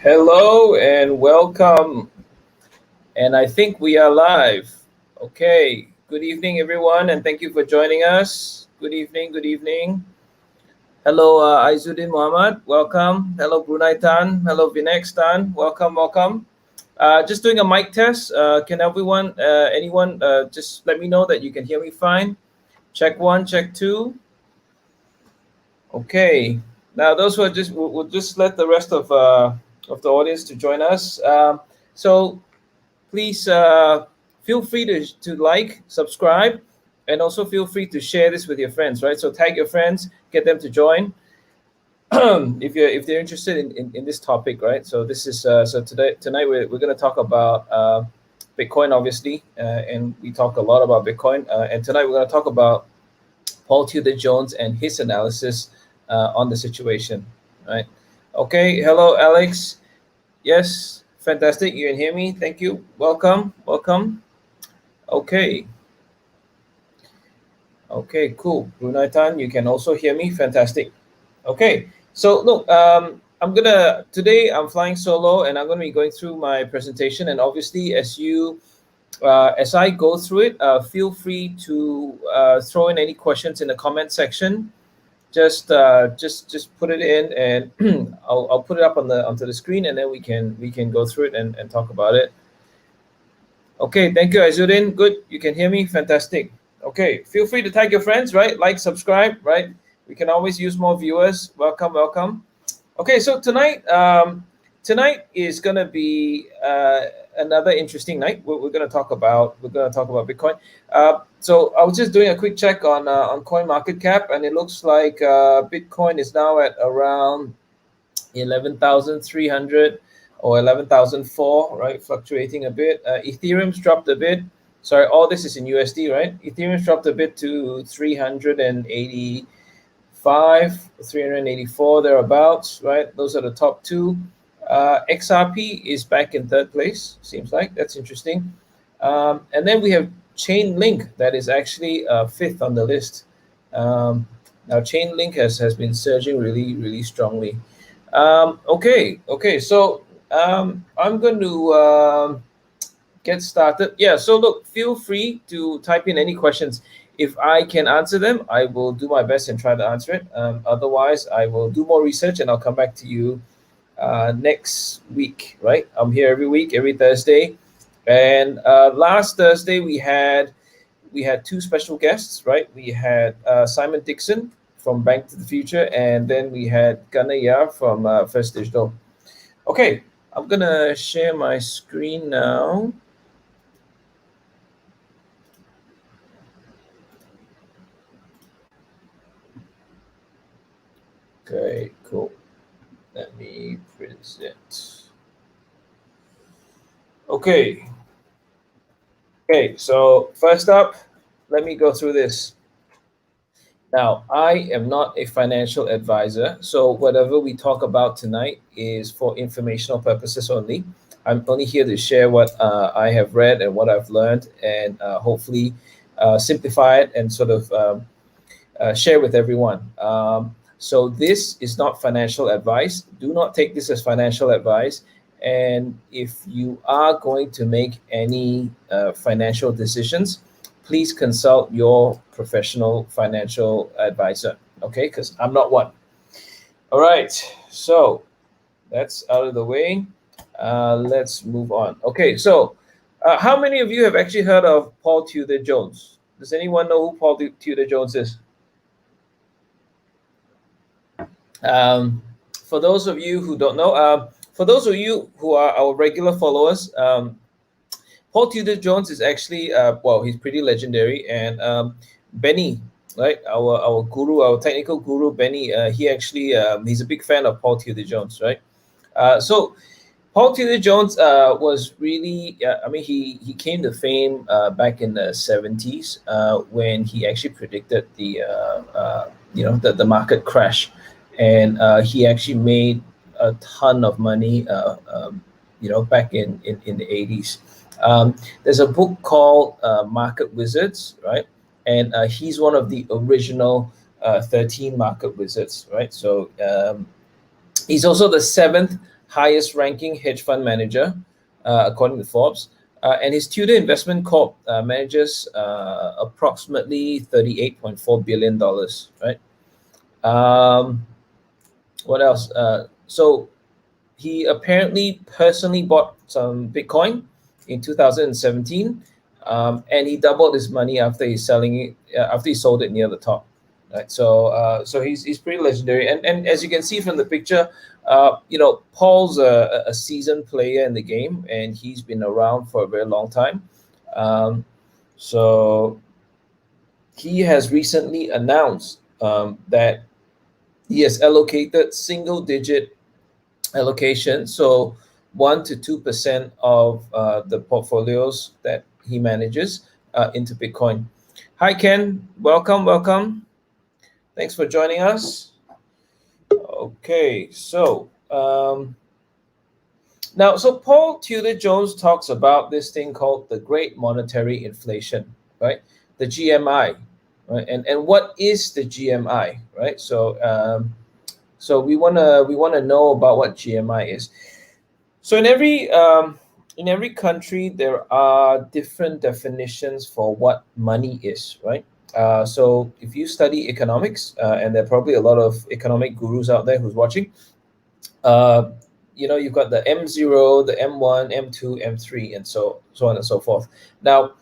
Hello and welcome. And I think we are live. Okay. Good evening, everyone, and thank you for joining us. Good evening. Good evening. Hello, Aizuddin Muhammad. Welcome. Hello, Brunei Tan. Hello, Vinex Tan. Welcome. Welcome. Just doing a mic test. Can anyone, just let me know that you can hear me fine? Check one, check two. Okay. Now, those who are we'll just let the rest of the audience to join us. So please feel free to like, subscribe, and also feel free to share this with your friends, right? So tag your friends, get them to join if they're interested in this topic, right? So this is tonight we're going to talk about Bitcoin, obviously, and we talk a lot about Bitcoin. And tonight we're going to talk about Paul Tudor Jones and his analysis on the situation, right? Okay, hello, Alex. Yes, fantastic. You can hear me. Thank you. Welcome. Welcome. Okay. Okay, cool. Brunei Tan, you can also hear me. Fantastic. Okay. So look, today I'm flying solo and I'm gonna be going through my presentation. And obviously, as I go through it, feel free to throw in any questions in the comment section. Just put it in, and I'll put it up onto the screen, and then we can go through it and talk about it. Okay, thank you, Aizuddin. Good, you can hear me. Fantastic. Okay, feel free to tag your friends, right? Like, subscribe, right? We can always use more viewers. Welcome, welcome. Okay, so tonight is gonna be another interesting night. We're gonna talk about Bitcoin. So I was just doing a quick check on CoinMarketCap, and it looks like Bitcoin is now at around 11,300 or 11,004, right? Fluctuating a bit. Ethereum's dropped a bit. Sorry, all this is in USD, right? Ethereum's dropped a bit to 385, 384 thereabouts, right? Those are the top two. XRP is back in third place, seems like. That's interesting. And then we have Chainlink that is actually fifth on the list. Now Chainlink has been surging really strongly. Okay, so I'm going to get started. Yeah, so look, feel free to type in any questions. If I can answer them, I will do my best and try to answer it. Otherwise, I will do more research and I'll come back to you next week, right? I'm here every week, every Thursday. And last Thursday, we had two special guests, right? We had Simon Dixon from Bank to the Future, and then we had Ganaya from First Digital. Okay, I'm gonna share my screen now. Okay, cool. Let me present. Okay, so first up, let me go through this. Now, I am not a financial advisor, so whatever we talk about tonight is for informational purposes only. I'm only here to share what I have read and what I've learned, and hopefully simplify it and sort of share with everyone. So this is not financial advice. Do not take this as financial advice. And if you are going to make any financial decisions, please consult your professional financial advisor, okay? Because I'm not one. All right, so that's out of the way. Let's move on. Okay, so how many of you have actually heard of Paul Tudor Jones? Does anyone know who Paul Tudor Jones is? For those of you who don't know, for those of you who are our regular followers, Paul Tudor Jones is actually, he's pretty legendary. And Benny, right, our guru, our technical guru, Benny, he actually, he's a big fan of Paul Tudor Jones, right? So Paul Tudor Jones was really, he came to fame back in the 70s when he actually predicted the market crash. And he actually made a ton of money, back in the 80s. There's a book called Market Wizards, right? And he's one of the original 13 market wizards, right? So he's also the seventh highest ranking hedge fund manager, according to Forbes. And his Tudor Investment Corp manages approximately $38.4 billion, right? What else? So he apparently personally bought some Bitcoin in 2017, and he doubled his money after after he sold it near the top. Right, so he's pretty legendary, and as you can see from the picture, Paul's a seasoned player in the game, and he's been around for a very long time. So he has recently announced that he has allocated single-digit allocation, so 1 to 2% of the portfolios that he manages into Bitcoin. Hi Ken, welcome. Thanks for joining us. Okay, so now, so Paul Tudor Jones talks about this thing called the Great Monetary Inflation, right? The GMI, right? And what is the GMI, right? So we wanna know about what GMI is. So in every country there are different definitions for what money is, right? So if you study economics, and there are probably a lot of economic gurus out there who's watching, you've got the M0, the M1, M2, M3, and so on and so forth. Now,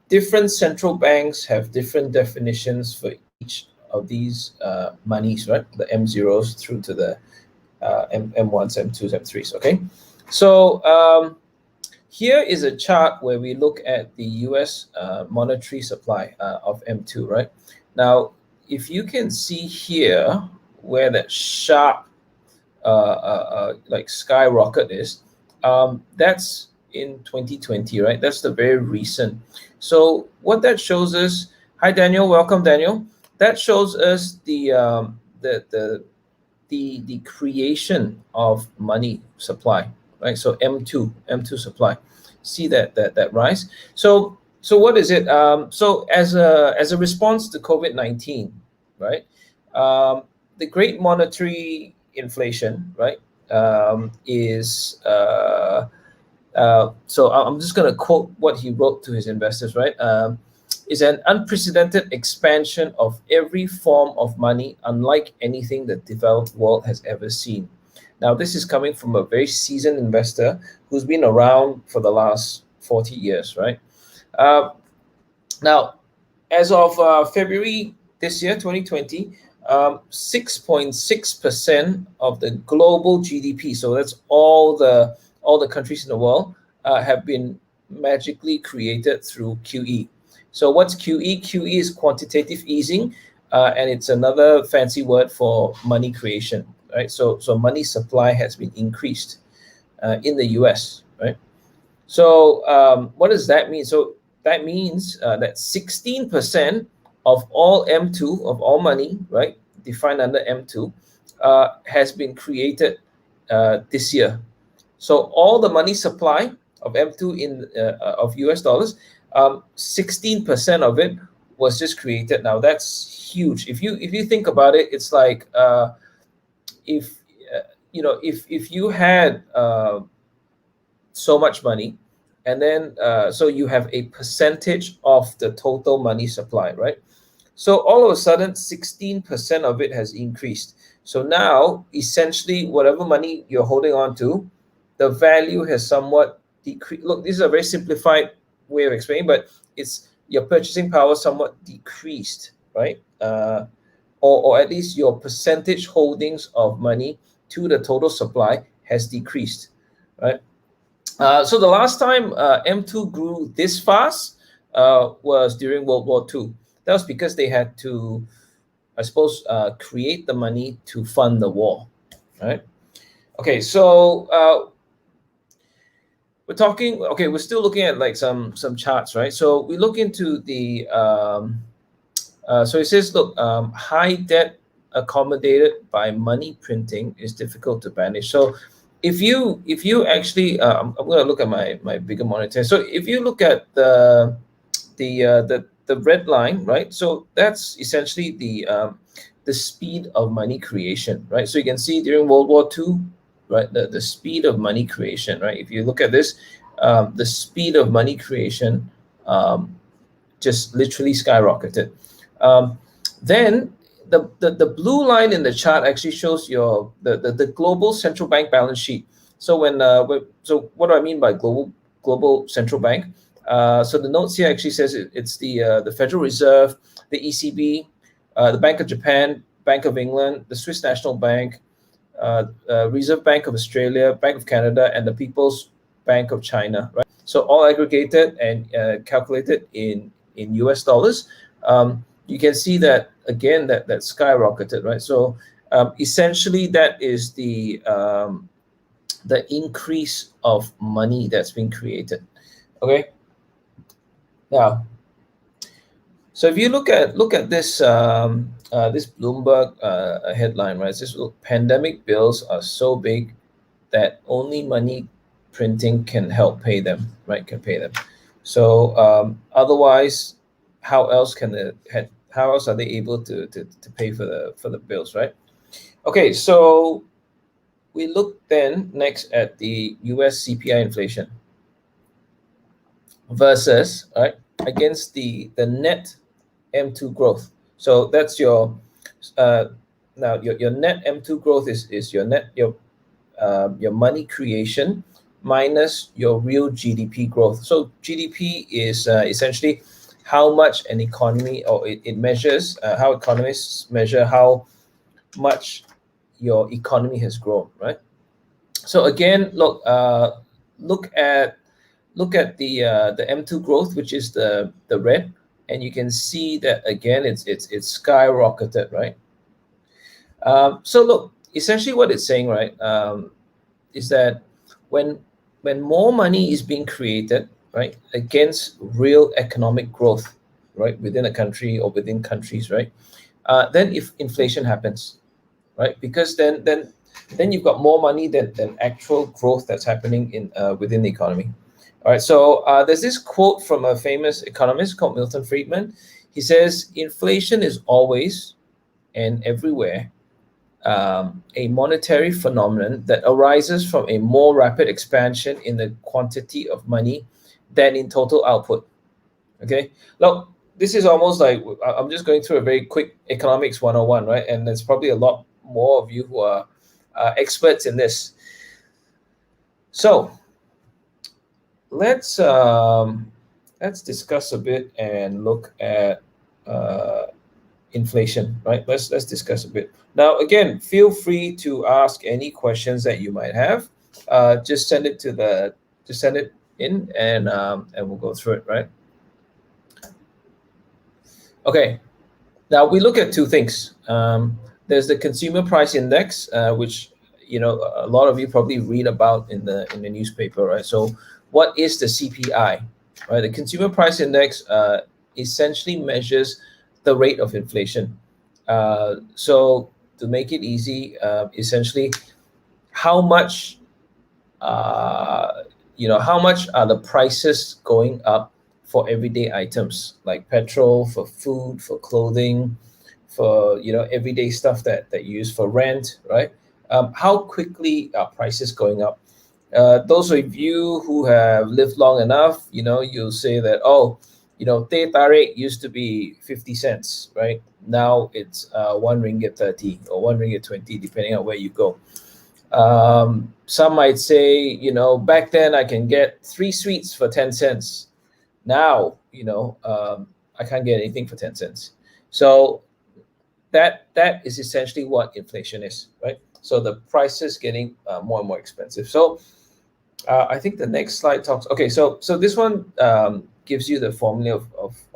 different central banks have different definitions for each of these monies, right? The M0s through to the M1s, M2s, M3s, okay? So here is a chart where we look at the US monetary supply of M2, right? Now, if you can see here where that sharp like skyrocket is, that's in 2020, right? That's the very recent. So what that shows us, hi Daniel, welcome Daniel. That shows us the creation of money supply, right? So M2 supply. See that rise. So what is it? So as a response to COVID-19, right? The Great Monetary Inflation, right? Is so I'm just going to quote what he wrote to his investors, right? Is an unprecedented expansion of every form of money, unlike anything the developed world has ever seen. Now, this is coming from a very seasoned investor who's been around for the last 40 years, right? Now, as of February this year, 2020, 6.6% of the global GDP, so that's all the countries in the world, have been magically created through QE. So what's QE? QE is quantitative easing, and it's another fancy word for money creation, right? So money supply has been increased in the US, right? So what does that mean? So that means that 16% of all M2, of all money, right, defined under M2, has been created this year. So all the money supply of M2 of US dollars, 16% of it was just created. Now that's huge. If you think about it, it's like if you had so much money, and then so you have a percentage of the total money supply, right? So all of a sudden, 16% of it has increased. So now, essentially, whatever money you're holding on to, the value has somewhat decreased. Look, this is a very simplified way of explaining, but it's your purchasing power somewhat decreased, right? Or at least your percentage holdings of money to the total supply has decreased, right? So the last time M2 grew this fast was during World War II. That was because they had to, I suppose, create the money to fund the war, right? Okay, so we're still looking at like some charts, right? So we look into the, so it says, look, high debt accommodated by money printing is difficult to manage. So if you actually, I'm going to look at my bigger monitor. So if you look at the red line, right? So that's essentially the speed of money creation, right? So you can see during World War II, right? The speed of money creation, right? If you look at this, the speed of money creation just literally skyrocketed. Um, then the blue line in the chart actually shows the global central bank balance sheet. So so what do I mean by global central bank? So the notes here actually says it's the Federal Reserve, the ECB, the Bank of Japan, Bank of England, the Swiss National Bank, Reserve Bank of Australia, Bank of Canada, and the People's Bank of China, right? So all aggregated and calculated in US dollars. You can see that again that skyrocketed, right? So essentially that is the increase of money that's been created. Okay. Now, so if you look at this Bloomberg headline, right? It says, "Look, pandemic bills are so big that only money printing can help pay them, right? Can pay them. So otherwise, how else are they able to pay for the bills, right? Okay, so we look then next at the US CPI inflation versus, right, against the net M2 growth. So that's uh, now your net M2 growth is your money creation minus your real GDP growth. So GDP is essentially how much an economy, or it measures how economists measure how much your economy has grown, right? So again, look at the M2 growth, which is the red, and you can see that again it's skyrocketed, right? So look, essentially what it's saying, right, is that when when more money is being created, right, against real economic growth, right, within a country or within countries, right, then if inflation happens, right, because then you've got more money than actual growth that's happening in within the economy. All right, so there's this quote from a famous economist called Milton Friedman. He says, "Inflation is always and everywhere a monetary phenomenon that arises from a more rapid expansion in the quantity of money than in total output." Okay, now this is almost like I'm just going through a very quick economics 101, right? And there's probably a lot more of you who are experts in this. So let's discuss a bit and look at uh, inflation, right? Let's discuss a bit. Now, again, feel free to ask any questions that you might have. Just send it in, and we'll go through it, right? Okay. Now we look at two things. There's the consumer price index, which a lot of you probably read about in the newspaper, right? So, what is the CPI? Right, the consumer price index essentially measures the rate of inflation. So, to make it easy, essentially, how much how much are the prices going up for everyday items like petrol, for food, for clothing, for everyday stuff that you use for rent, right? How quickly are prices going up? Those of you who have lived long enough, you'll say that, oh, teh tarik used to be 50 cents, right? Now it's 1 ringgit 30 or 1 ringgit 20, depending on where you go. Some might say, back then I can get 3 sweets for 10 cents. Now, I can't get anything for 10 cents. So that is essentially what inflation is, right? So the prices getting more and more expensive. So I think the next slide talks. Okay, so this one gives you the formula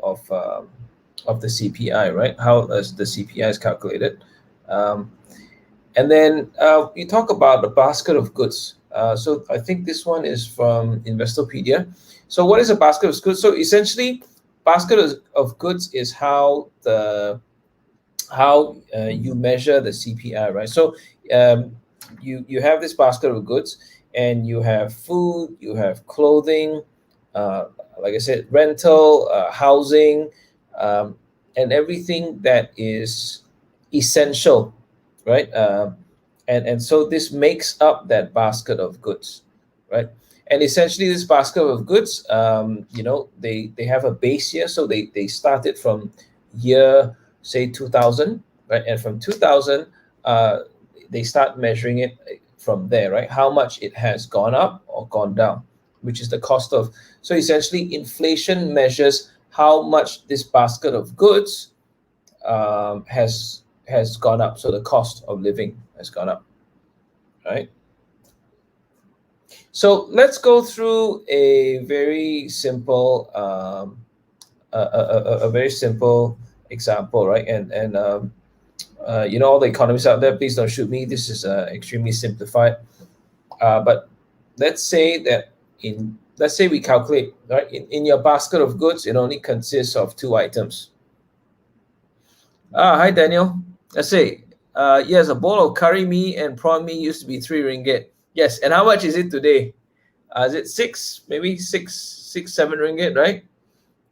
of the CPI, right? How does the CPI is calculated? And then you talk about the basket of goods. So I think this one is from Investopedia. So what is a basket of goods? So essentially, basket of goods is how you measure the CPI, right? So you have this basket of goods, and you have food, you have clothing, like I said, rental, housing, and everything that is essential, right? and so this makes up that basket of goods, right? And essentially, this basket of goods, they have a base year, so they started from year, say, 2000, right? And from 2000, uh, they start measuring it from there, right? How much it has gone up or gone down, which is the cost of. So essentially, inflation measures how much this basket of goods has gone up. So the cost of living has gone up, right? So let's go through a very simple, a very simple example, right? All the economists out there, please don't shoot me. This is extremely simplified. But let's say we calculate, right? In your basket of goods, it only consists of two items. Hi Daniel. Let's say, yes, a bowl of curry mee and prawn mee used to be 3 ringgit. Yes, and how much is it today? Is it maybe 7 ringgit, right?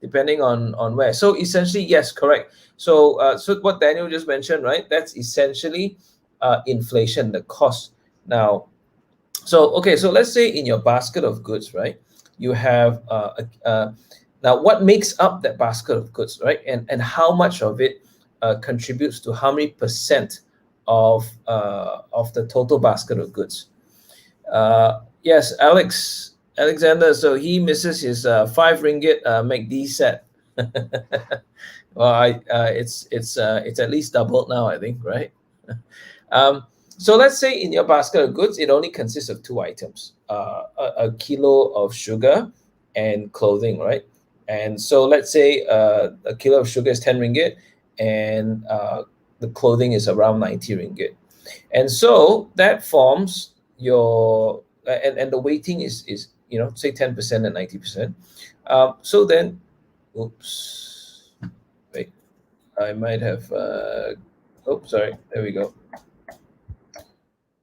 Depending on where. So essentially, yes, correct. So what Daniel just mentioned, right? That's essentially inflation, the cost. Now, so let's say in your basket of goods, right? You have now what makes up that basket of goods, right? And how much of it contributes to how many percent of the total basket of goods? Yes, Alexander. So he misses his 5 ringgit McD set. Well, it's at least doubled now, I think, right? So let's say in your basket of goods, it only consists of two items: a kilo of sugar and clothing, right? And so let's say a kilo of sugar is 10 ringgit, and the clothing is around 90 ringgit. And so that forms your and the weighting is say 10% and 90%. So then, oops, wait, I might have. Sorry. There we go.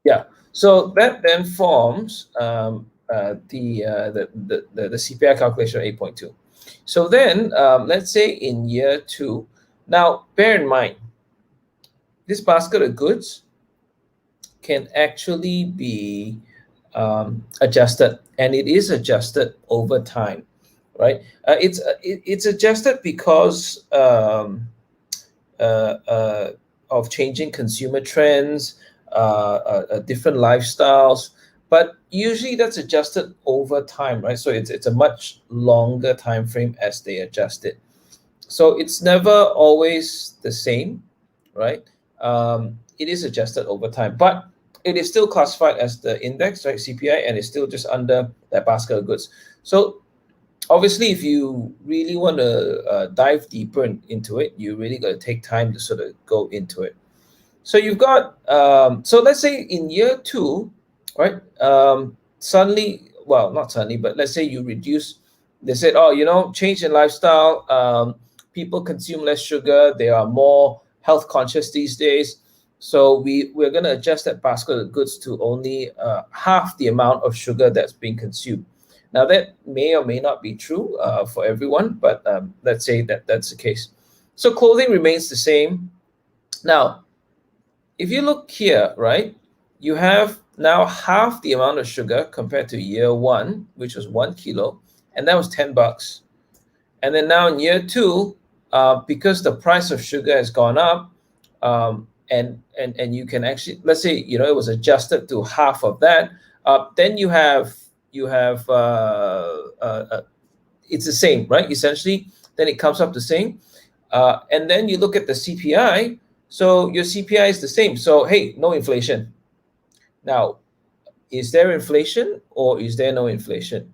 Yeah. So that then forms the CPI calculation of 8.2. So then let's say in year 2. Now bear in mind, this basket of goods can actually be adjusted, and it is adjusted over time, right? It's adjusted because of changing consumer trends, different lifestyles, but usually that's adjusted over time, right? So it's a much longer time frame as they adjust it. So it's never always the same, right? It is adjusted over time, but it is still classified as the index, right? CPI, and it's still just under that basket of goods. So obviously, if you really want to dive deeper into it, you really got to take time to sort of go into it. So you've got, so let's say in year 2, right? Suddenly, well, not suddenly, but let's say you reduce, they said, change in lifestyle, people consume less sugar, they are more health conscious these days. So we're going to adjust that basket of goods to only half the amount of sugar that's being consumed. Now that may or may not be true for everyone, but let's say that that's the case. So clothing remains the same. Now, if you look here, right, you have now half the amount of sugar compared to year 1, which was 1 kilo, and that was $10. And then now in year 2, because the price of sugar has gone up, and you can actually, let's say, it was adjusted to half of that, then you have it's the same, right? Essentially, then it comes up the same. And then you look at the CPI. So your CPI is the same. So, hey, no inflation. Now, is there inflation or is there no inflation?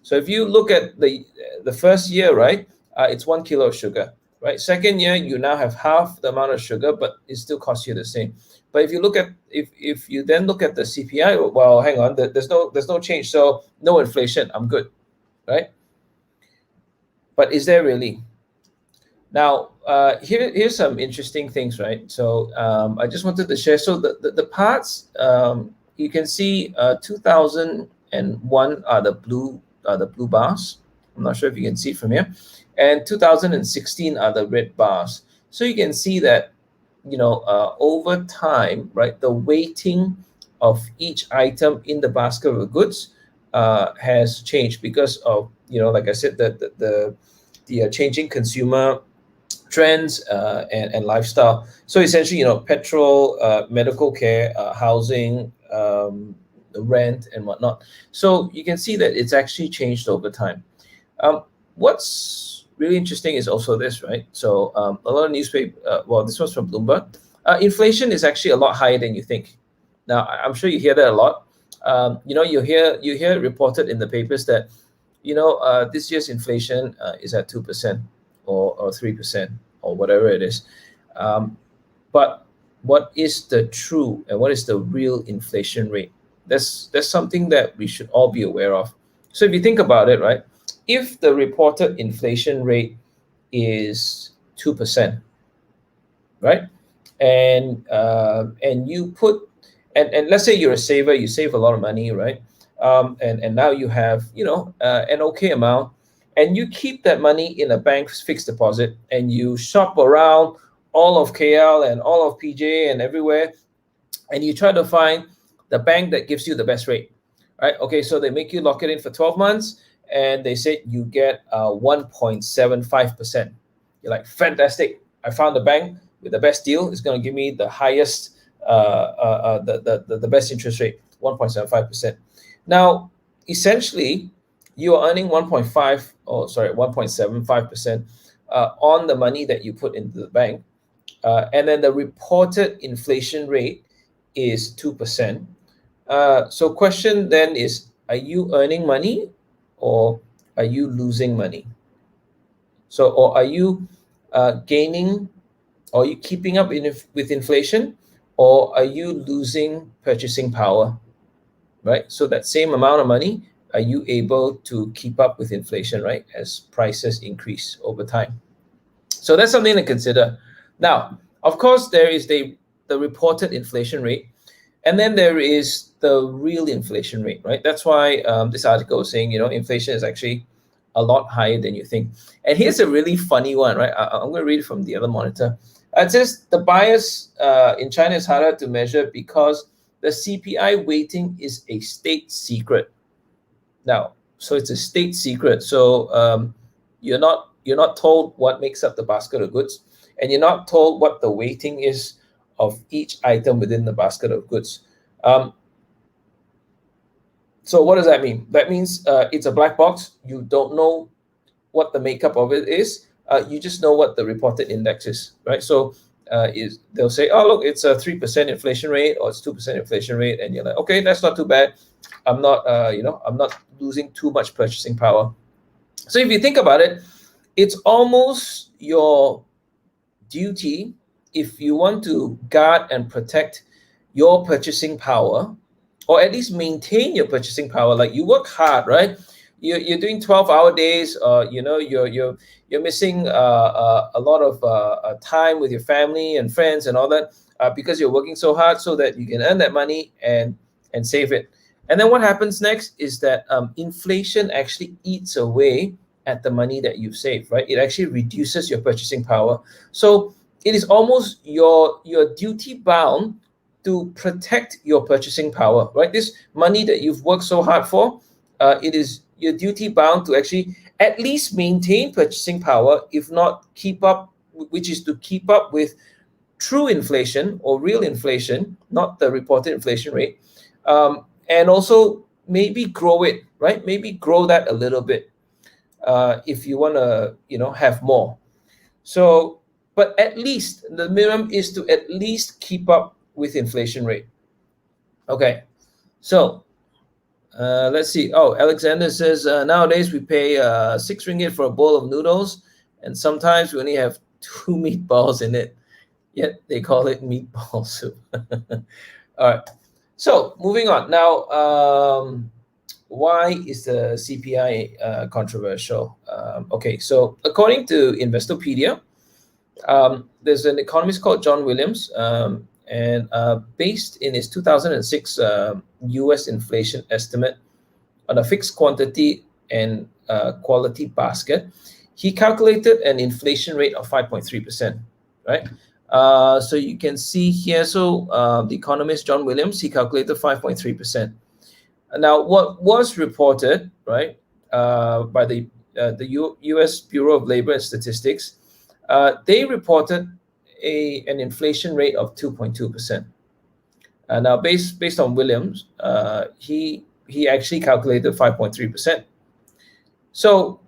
So if you look at the first year, right, it's 1 kilo of sugar, right? Second year, you now have half the amount of sugar, but it still costs you the same. But if you look at if you then look at the CPI, well, hang on, there's no change, so no inflation. I'm good, right? But is there really? Now, here's some interesting things, right? So I just wanted to share. So the parts, you can see 2001 are the blue bars. I'm not sure if you can see from here. And 2016 are the red bars. So you can see that over time, right, the weighting of each item in the basket of goods has changed because of, like I said, the changing consumer trends and lifestyle. So essentially, petrol, medical care, housing, rent, and whatnot. So you can see that it's actually changed over time. What's really interesting is also this, right? So a lot of newspaper, well, this was from Bloomberg. Inflation is actually a lot higher than you think. Now, I'm sure you hear that a lot. You hear it reported in the papers that this year's inflation is at 2% or 3% or whatever it is. But what is the true and what is the real inflation rate? That's something that we should all be aware of. So if you think about it, right, if the reported inflation rate is 2%, right, and you put and let's say you're a saver, you save a lot of money, right, and now you have an okay amount, and you keep that money in a bank's fixed deposit, and you shop around all of KL and all of PJ and everywhere, and you try to find the bank that gives you the best rate, right? Okay, so they make you lock it in for 12 months, and they said you get 1.75%. You're like, fantastic! I found the bank with the best deal. It's going to give me the highest, the best interest rate, 1.75%. Now, essentially, you are earning 1.75% on the money that you put into the bank, and then the reported inflation rate is 2%. So question then is, are you earning money or are you losing money? So, or are you gaining, or are you keeping up with inflation, or are you losing purchasing power, right? So that same amount of money, are you able to keep up with inflation, right, as prices increase over time? So that's something to consider. Now, of course, there is the reported inflation rate, and then there is the real inflation rate, right? That's why this article is saying, inflation is actually a lot higher than you think. And here's a really funny one, right? I'm going to read it from the other monitor. It says the bias in China is harder to measure because the CPI weighting is a state secret. Now, so it's a state secret. So you're not told what makes up the basket of goods, and you're not told what the weighting is of each item within the basket of goods. So what does that mean? That means it's a black box. You don't know what the makeup of it is. You just know what the reported index is, right? So they'll say, oh, look, it's a 3% inflation rate or it's 2% inflation rate, and you're like, okay, that's not too bad. I'm not losing too much purchasing power. So if you think about it, it's almost your duty, if you want to guard and protect your purchasing power, or at least maintain your purchasing power. Like, you work hard, right? You're doing 12-hour days, you're missing a lot of time with your family and friends and all that, because you're working so hard so that you can earn that money and save it. And then what happens next is that inflation actually eats away at the money that you've saved, right? It actually reduces your purchasing power. So it is almost your duty bound to protect your purchasing power, right? This money that you've worked so hard for, it is your duty bound to actually at least maintain purchasing power, if not keep up, which is to keep up with true inflation or real inflation, not the reported inflation rate, and also maybe grow it, right? Maybe grow that a little bit if you want to, have more. So, but at least the minimum is to at least keep up with inflation rate. Okay, so let's see. Oh, Alexander says nowadays we pay 6 ringgit for a bowl of noodles, and sometimes we only have 2 meatballs in it. Yet they call it meatball soup. All right. So moving on now. Why is the CPI controversial? Okay, so according to Investopedia, there's an economist called John Williams, and based in his 2006 US inflation estimate on a fixed quantity and quality basket, he calculated an inflation rate of 5.3%, right? So you can see here, so the economist John Williams, he calculated 5.3%. Now, what was reported, right, by the U.S. Bureau of Labor and Statistics, they reported an inflation rate of 2.2%. Now, based on Williams, he actually calculated 5.3%. So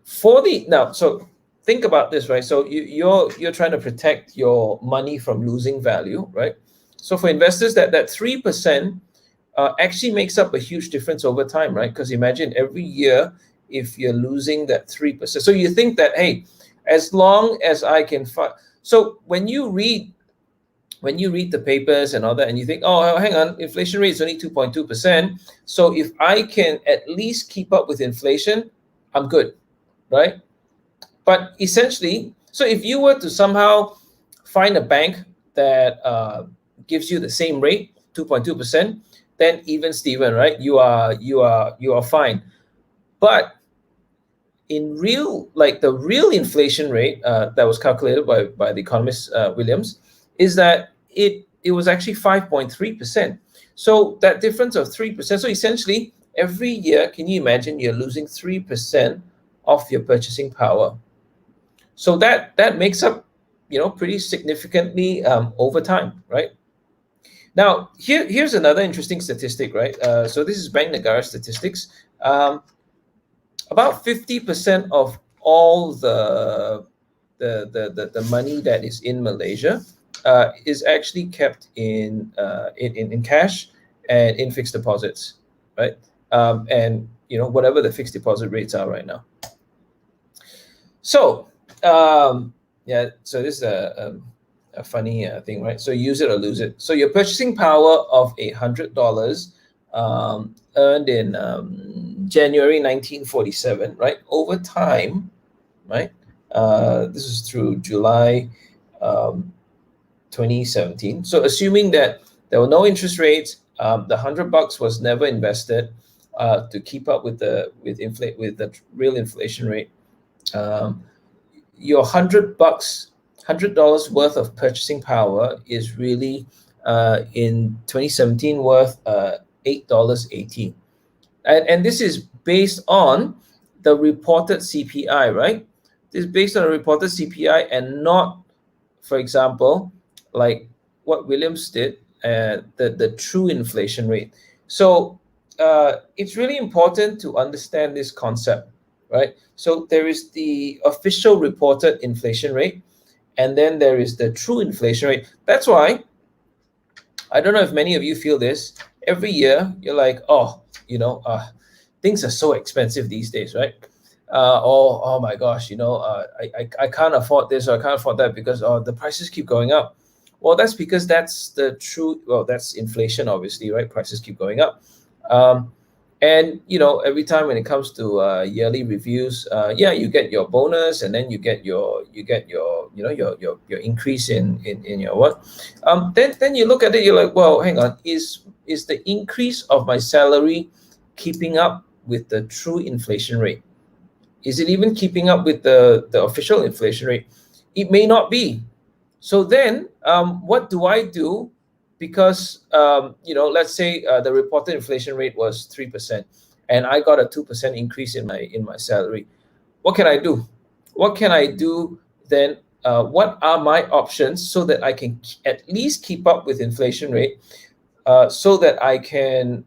so think about this, right? So you're trying to protect your money from losing value, right? So for investors, that 3% actually makes up a huge difference over time, right? Because imagine every year if you're losing that 3%. So you think that, hey, as long as I can find. So when you read the papers and all that, and you think, oh, hang on, inflation rate is only 2.2%. So if I can at least keep up with inflation, I'm good, right? But essentially, so if you were to somehow find a bank that gives you the same rate, 2.2%, then even Steven, right? You are fine. But in real, like the real inflation rate that was calculated by the economist Williams, is that it was actually 5.3%. So that difference of 3%. So essentially, every year, can you imagine you're losing 3% of your purchasing power? So that makes up, pretty significantly over time, right? Now, here's another interesting statistic, right? So this is Bank Negara statistics. About 50% of all the money that is in Malaysia is actually kept in cash and in fixed deposits, right? And whatever the fixed deposit rates are right now. So so this is a funny thing, right? So use it or lose it. So your purchasing power of $100 earned in January 1947, right? Over time, right? This is through July 2017. So assuming that there were no interest rates, the $100 was never invested to keep up with the real inflation rate. Your $100 worth of purchasing power is really in 2017 worth $8.18, and this is based on the reported CPI, right? This is based on a reported CPI and not, for example, like what Williams did, the true inflation rate. So it's really important to understand this concept, right? So there is the official reported inflation rate, and then there is the true inflation rate. That's why, I don't know if many of you feel this, every year you're like, oh, things are so expensive these days, right? Oh my gosh, I can't afford this or I can't afford that because the prices keep going up. Well, that's because that's that's inflation, obviously, right? Prices keep going up. And every time when it comes to yearly reviews, you get your bonus, and then you get your your increase in your what. Then you look at it, you're like, well, hang on, is the increase of my salary keeping up with the true inflation rate? Is it even keeping up with the official inflation rate? It may not be. So then, what do I do? Because let's say the reported inflation rate was 3%, and I got a 2% increase in my salary. What can I do? What can I do then? What are my options so that I can at least keep up with inflation rate, so that I can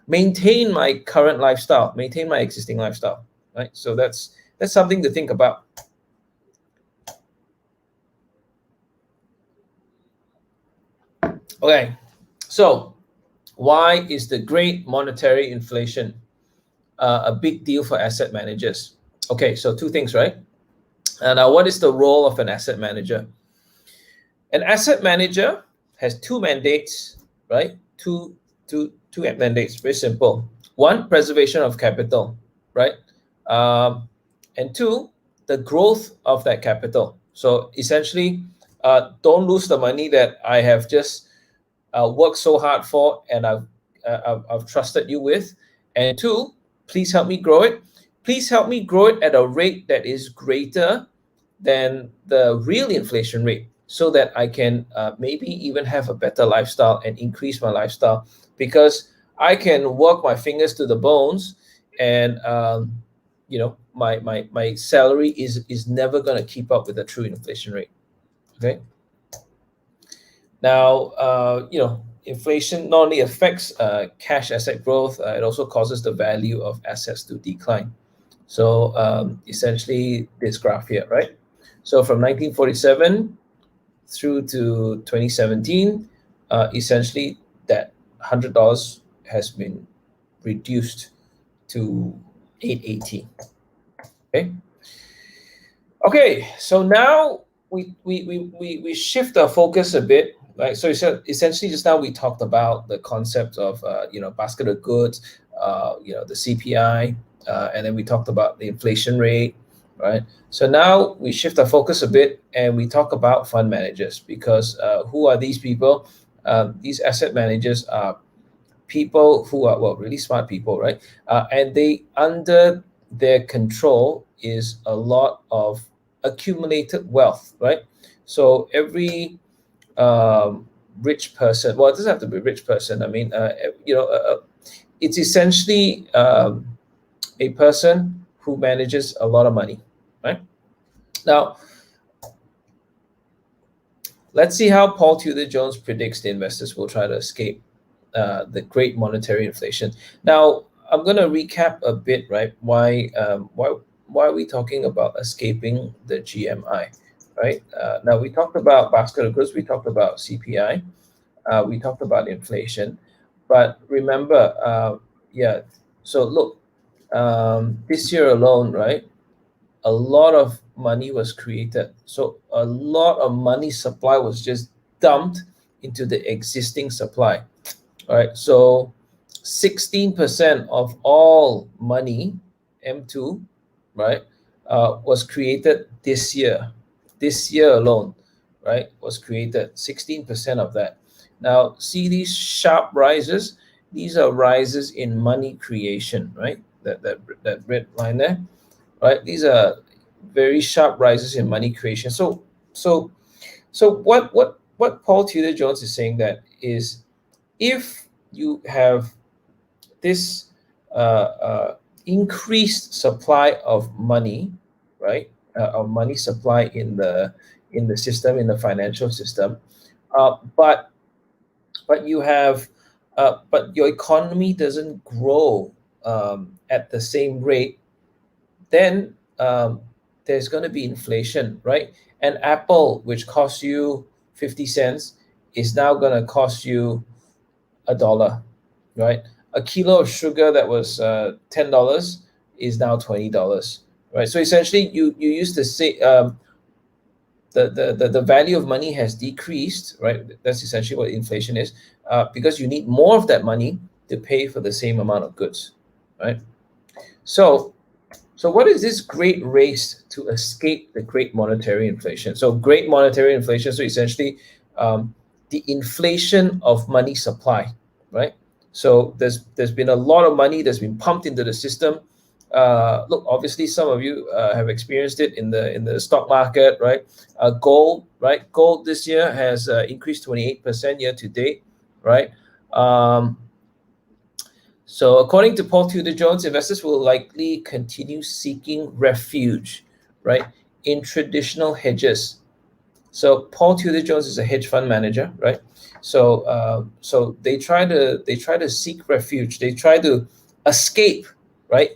maintain my current lifestyle, maintain my existing lifestyle, right? So that's something to think about. Okay, so why is the great monetary inflation a big deal for asset managers? Okay, so two things, right? And now, what is the role of an asset manager? An asset manager has two mandates, right? Two mandates, very simple. One, preservation of capital, right? And two, the growth of that capital. So essentially, don't lose the money that I have just worked so hard for, and I've trusted you with. And two, please help me grow it. Please help me grow it at a rate that is greater than the real inflation rate, so that I can maybe even have a better lifestyle and increase my lifestyle, because I can work my fingers to the bones, and my salary is never going to keep up with the true inflation rate. Okay. Now, inflation not only affects cash asset growth, it also causes the value of assets to decline. So essentially, this graph here, right? So from 1947 through to 2017, essentially that $100 has been reduced to 880. Okay. Okay, so now we shift our focus a bit, right? So essentially, just now we talked about the concept of basket of goods, the CPI, and then we talked about the inflation rate, right? So now we shift our focus a bit and we talk about fund managers, because who are these people? These asset managers are people who are, well, really smart people, right? And they, under their control is a lot of accumulated wealth, right? So every rich person, well, it doesn't have to be a rich person. I mean, it's essentially a person who manages a lot of money, right? Now, let's see how Paul Tudor Jones predicts the investors will try to escape the great monetary inflation. Now, I'm going to recap a bit, right? Why are we talking about escaping the GMI, right? Now, we talked about basket of goods, we talked about CPI, we talked about inflation, but remember, yeah. So look, this year alone, right? A lot of money was created. So a lot of money supply was just dumped into the existing supply. All right. So 16% of all money, M2, right, was created this year. This year alone, right, was created 16% of that. Now, see these sharp rises? These are rises in money creation, right? That red line there, right? These are very sharp rises in money creation. So what Paul Tudor Jones is saying that is, if you have this increased supply of money, right, of money supply in the system, in the financial system, but you have but your economy doesn't grow at the same rate, then there's going to be inflation, right? And Apple, which costs you 50 cents, is now going to cost you $1, right? A kilo of sugar that was $10 is now $20, right? So essentially, you used to say the value of money has decreased, right? That's essentially what inflation is, because you need more of that money to pay for the same amount of goods, right? So what is this great race to escape the great monetary inflation? So great monetary inflation, so essentially the inflation of money supply, right? So there's been a lot of money that's been pumped into the system. Look, obviously, some of you have experienced it in the stock market, right? Gold, right? Gold this year has increased 28% year to date, right? So according to Paul Tudor Jones, investors will likely continue seeking refuge, right, in traditional hedges. So Paul Tudor Jones is a hedge fund manager, right? So they try to seek refuge. They try to escape, right,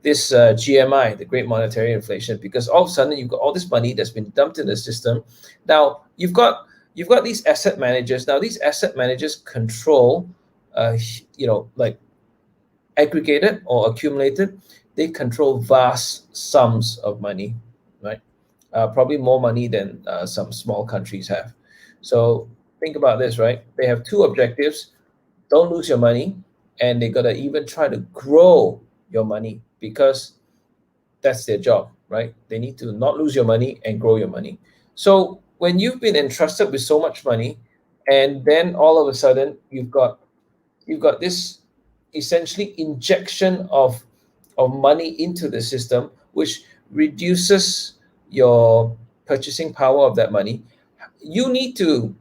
this GMI, the Great Monetary Inflation, because all of a sudden you've got all this money that's been dumped in the system. Now you've got these asset managers. Now these asset managers control, like aggregated or accumulated, they control vast sums of money, right? Probably more money than some small countries have. So think about this, right? They have two objectives: don't lose your money, and they gotta even try to grow your money, because that's their job, right? They need to not lose your money and grow your money. So when you've been entrusted with so much money, and then all of a sudden you've got this essentially injection of money into the system, which reduces your purchasing power of that money, you need to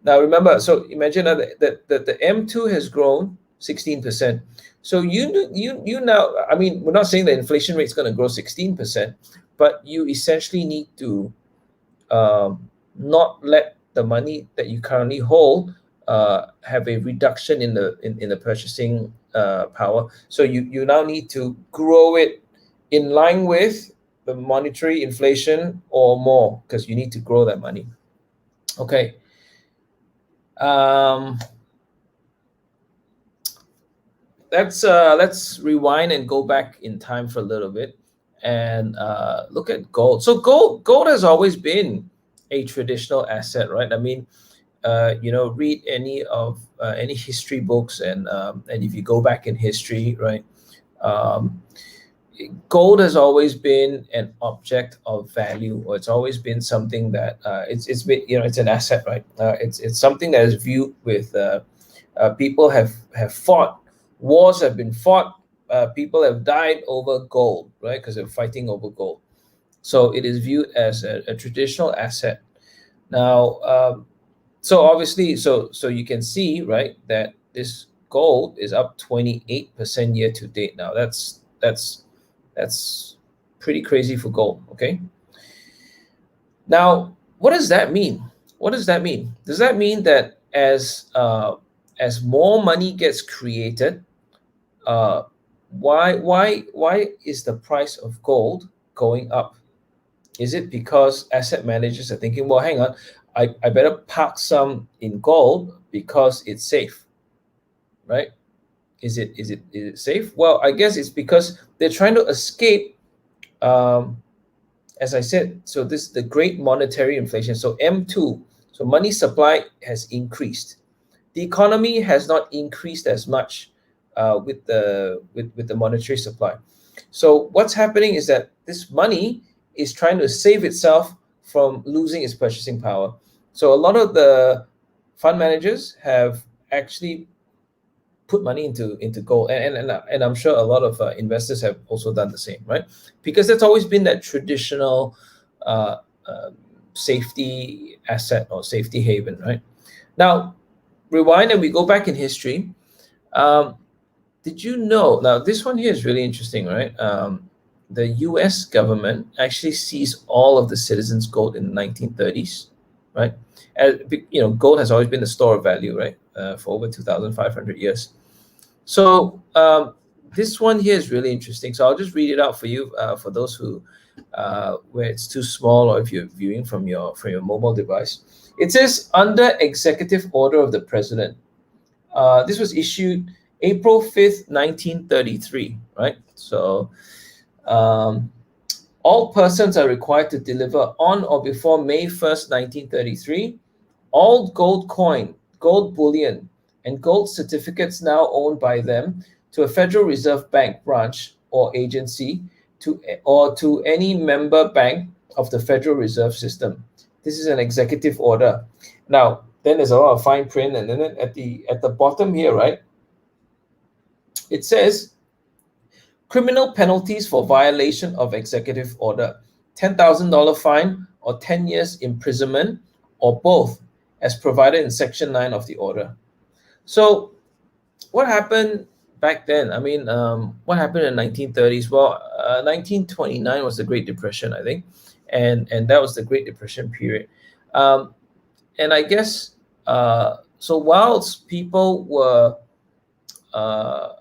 now remember. So imagine that the M2 has grown 16%. So you now, I mean, we're not saying the inflation rate is going to grow 16%, but you essentially need to not let the money that you currently hold have a reduction in the purchasing power. So you now need to grow it in line with the monetary inflation or more, because you need to grow that money. Okay. Um, let's rewind and go back in time for a little bit and look at gold. So gold has always been a traditional asset, right? I mean, read any history books, and if you go back in history, right, um, gold has always been an object of value, or it's always been something that it's been, it's an asset, right? It's something that is viewed with people have fought, wars have been fought, people have died over gold, right? Because they're fighting over gold. So it is viewed as a traditional asset. Now, so obviously, so you can see, right, that this gold is up 28% year to date. Now that's pretty crazy for gold. Okay. Now, what does that mean? What does that mean? Does that mean that as more money gets created, uh, why is the price of gold going up? Is it because asset managers are thinking, well, hang on, I better park some in gold because it's safe, right? Is it safe? Well, I guess it's because they're trying to escape, as I said, so this the great monetary inflation. So M2, so money supply has increased. The economy has not increased as much with the monetary supply. So what's happening is that this money is trying to save itself from losing its purchasing power. So a lot of the fund managers have actually put money into gold, and I'm sure a lot of investors have also done the same, right? Because that's always been that traditional uh, uh, safety asset or safety haven, right? Now, rewind and we go back in history. Um, did you know? Now, this one here is really interesting, right? The U.S. government actually seized all of the citizens' gold in the 1930s, right? Gold has always been a store of value, right? For over 2,500 years. So this one here is really interesting. So I'll just read it out for you, for those who where it's too small, or if you're viewing from your mobile device. It says, under executive order of the president. This was issued April 5th, 1933, right? So um, all persons are required to deliver on or before May 1st, 1933, all gold coin, gold bullion, and gold certificates now owned by them to a Federal Reserve Bank branch or agency to any member bank of the Federal Reserve System. This is an executive order. Now, then there's a lot of fine print, and then at the bottom here, right, it says criminal penalties for violation of executive order: $10,000 fine or 10 years imprisonment, or both, as provided in Section 9 of the order. So, what happened back then? I mean, what happened in the 1930s? Well, 1929 was the Great Depression, I think, and that was the Great Depression period. Um, and I guess so. Whilst people were, uh,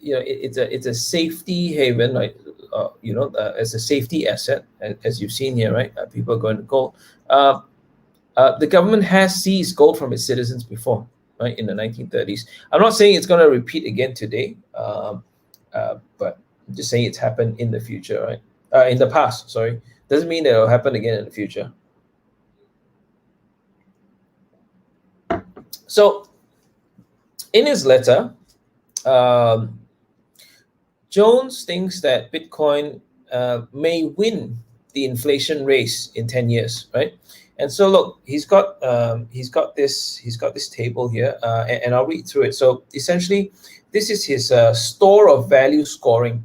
it's a safety haven, right? As a safety asset, as you've seen here, right? People are going to gold. The government has seized gold from its citizens before, right, in the 1930s. I'm not saying it's going to repeat again today, but I'm just saying it's happened in the future, right? In the past, sorry. Doesn't mean that it'll happen again in the future. So, in his letter, um, Jones thinks that Bitcoin may win the inflation race in 10 years, right? And so look, he's got this table here, and I'll read through it. So essentially, this is his store of value scoring,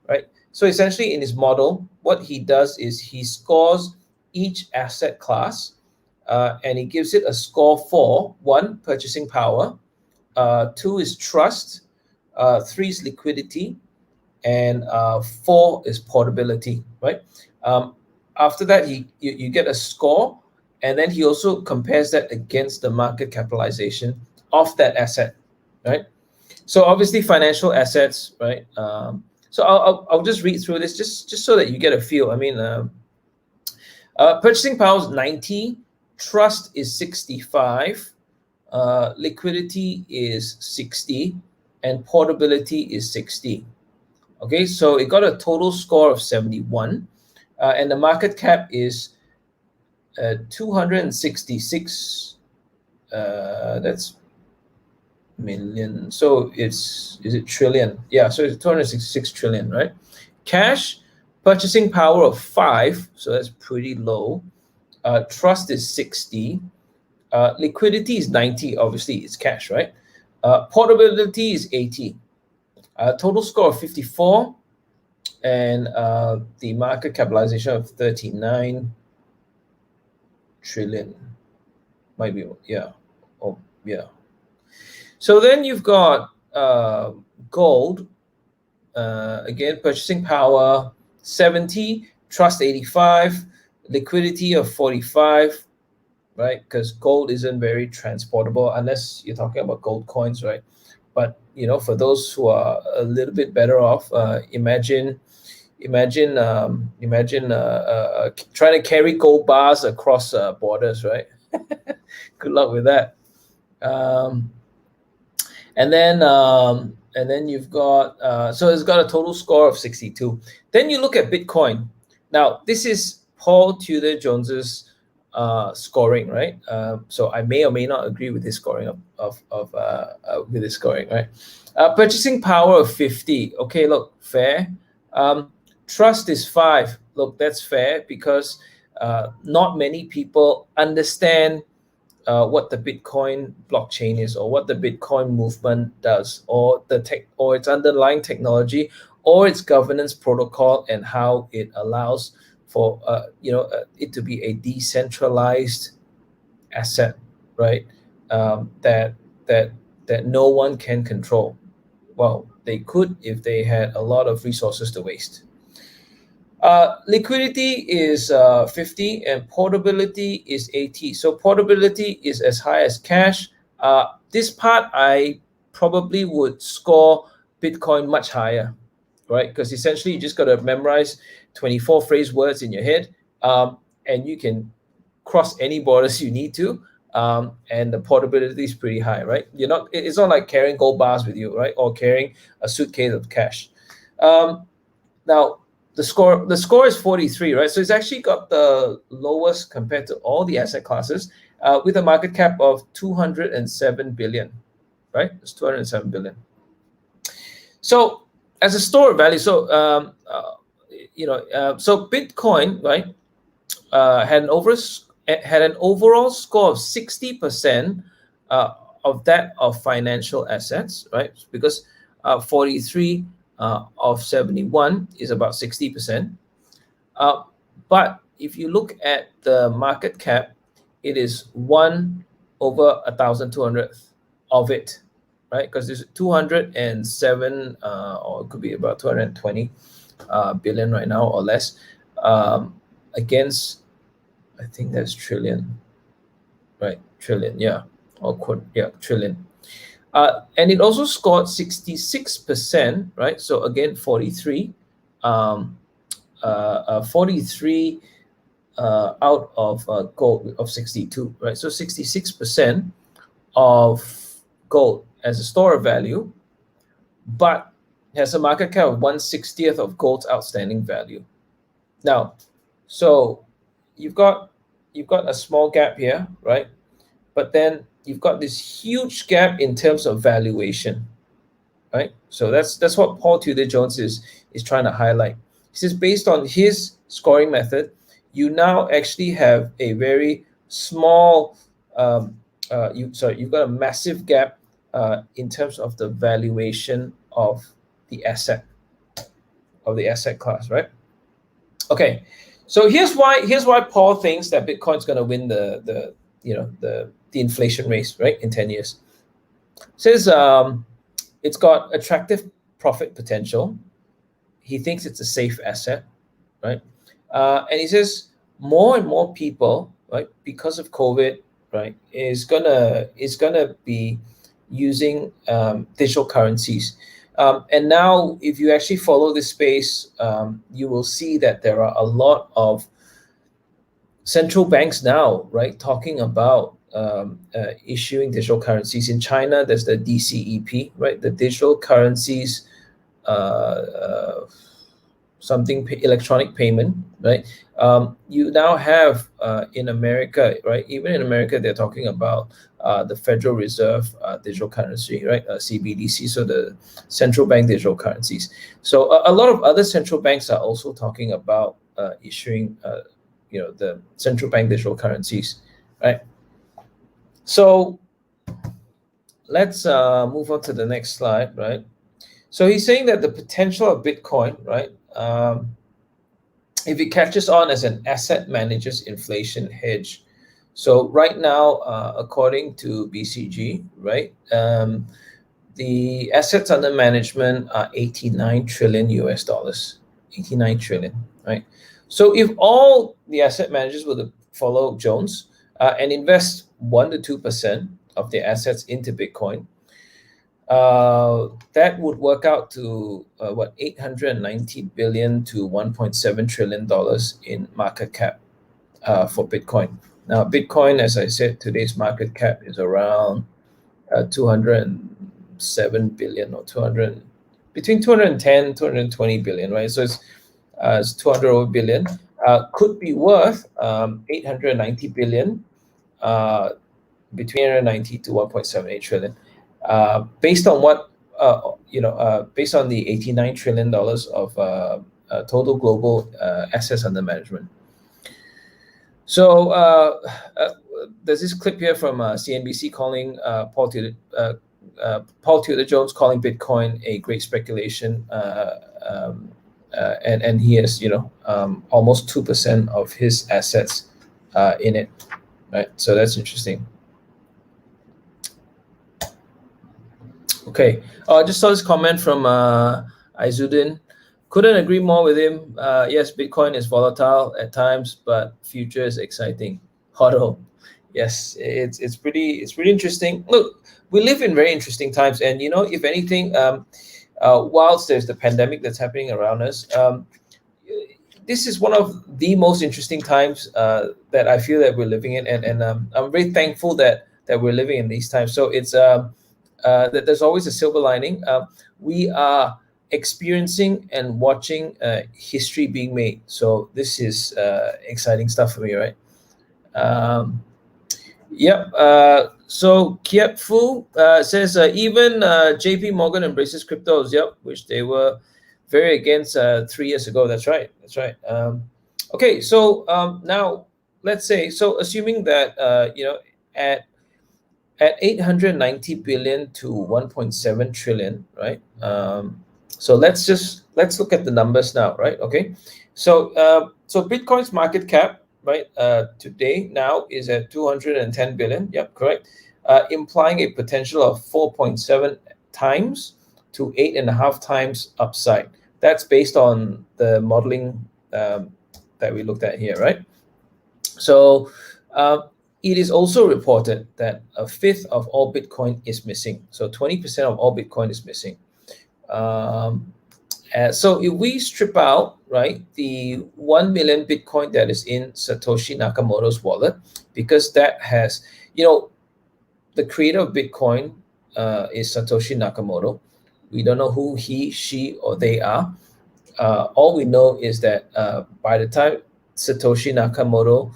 right? So essentially, in his model, what he does is he scores each asset class, and it gives it a score for 1, purchasing power, 2 is trust, 3 is liquidity, and 4 is portability, right? After that, you get a score, and then he also compares that against the market capitalization of that asset, right? So obviously financial assets, right? So I'll just read through this just so that you get a feel. I mean, purchasing power is 90, trust is 65, liquidity is 60, and portability is 60. Okay, so it got a total score of 71, and the market cap is 266. That's million. So is it trillion? Yeah, so it's 266 trillion, right? Cash, purchasing power of 5, so that's pretty low. Trust is 60. Liquidity is 90. Obviously, it's cash, right? Portability is 80. Total score of 54, and the market capitalization of 39 trillion. Might be, yeah. Oh, yeah. So then you've got gold. Again, purchasing power 70, trust 85, liquidity of 45, right? Because gold isn't very transportable unless you're talking about gold coins, right? But for those who are a little bit better off, imagine trying to carry gold bars across borders, right? Good luck with that. And then you've got so it's got a total score of 62. Then you look at Bitcoin. Now this is Paul Tudor Jones's scoring, right? So I may or may not agree with his scoring with his scoring, right? Purchasing power of 50. Okay, look, fair. Trust is 5. Look, that's fair because not many people understand what the Bitcoin blockchain is, or what the Bitcoin movement does, or or its underlying technology, or its governance protocol, and how it allows for it to be a decentralized asset, right? That no one can control. Well, they could if they had a lot of resources to waste. Liquidity is 50, and portability is 80. So portability is as high as cash. This part I probably would score Bitcoin much higher, right? Because essentially you just got to memorize 24 phrase words in your head, and you can cross any borders you need to. And the portability is pretty high, right? It's not like carrying gold bars with you, right? Or carrying a suitcase of cash. Now, the score is 43, right? So it's actually got the lowest compared to all the asset classes, with a market cap of 207 billion, right? It's 207 billion. So as a store of value, so so Bitcoin, right, had an overall score of 60% of that of financial assets, right? Because 43 of 71 is about 60%. But if you look at the market cap, it is 1 over 1,200 of it, right? Because there's 207, or it could be about 220 billion right now or less, against, I think that's trillion, right? Trillion, yeah, trillion. And it also scored 66%, right? So again, 43, 43 out of gold of 62, right? So 66% of gold as a store of value, but has a market cap of 1/60th of gold's outstanding value. Now, so you've got a small gap here, right? But then you've got this huge gap in terms of valuation, right? So that's what Paul Tudor Jones is trying to highlight. He says based on his scoring method, you now actually have a very small, you've got a massive gap in terms of the valuation of the asset class, right? Okay, So here's why Paul thinks that Bitcoin's going to win the inflation race, right, in 10 years. Says it's got attractive profit potential. He thinks it's a safe asset, right? And he says more and more people, right, because of COVID, right, is gonna be using digital currencies. And now, if you actually follow this space, you will see that there are a lot of central banks now, right, talking about issuing digital currencies. In China, there's the DCEP, right, the digital currencies, uh, something electronic payment, right? You now have in America, right? Even in America, they're talking about the Federal Reserve digital currency, right? CBDC, so the central bank digital currencies. So a lot of other central banks are also talking about issuing, the central bank digital currencies, right? So let's move on to the next slide, right? So he's saying that the potential of Bitcoin, right? If it catches on as an asset manager's inflation hedge. So right now, according to BCG, right, the assets under management are 89 trillion US dollars, 89 trillion, right? So if all the asset managers were to follow Jones and invest 1 to 2% of their assets into Bitcoin, that would work out to 890 billion to 1.7 trillion dollars in market cap for Bitcoin. Now, Bitcoin, as I said, today's market cap is around 207 billion, or 200, between 210 220 billion, right? So it's 200 over billion. Could be worth 890 billion, between 890 to 1.78 trillion. Based on based on the $89 trillion of total global assets under management. So there's this clip here from CNBC calling Paul Tudor Jones calling Bitcoin a great speculation, and he has almost 2% of his assets in it, right? So that's interesting. Okay, I just saw this comment from Aizuddin. Couldn't agree more with him. Yes, Bitcoin is volatile at times, but future is exciting. Hodl. Yes, it's pretty interesting. Look, we live in very interesting times, and if anything, whilst there's the pandemic that's happening around us, this is one of the most interesting times that I feel that we're living in, and I'm very thankful that we're living in these times. So it's that there's always a silver lining. We are experiencing and watching history being made. So this is exciting stuff for me, right? Yep. So Kiep Fu says even JP Morgan embraces cryptos. Yep, which they were very against 3 years ago. That's right. Okay. So now let's say, so assuming that at 890 billion to 1.7 trillion, right? So let's look at the numbers now, right? Okay. So Bitcoin's market cap, right, today now is at 210 billion. Yep, correct. Implying a potential of 4.7 times to 8.5 times upside. That's based on the modeling that we looked at here, right? So it is also reported that a fifth of all Bitcoin is missing. So 20% of all Bitcoin is missing. So if we strip out, right, the 1 million Bitcoin that is in Satoshi Nakamoto's wallet, because that has, the creator of Bitcoin is Satoshi Nakamoto. We don't know who he, she, or they are. All we know is that by the time Satoshi Nakamoto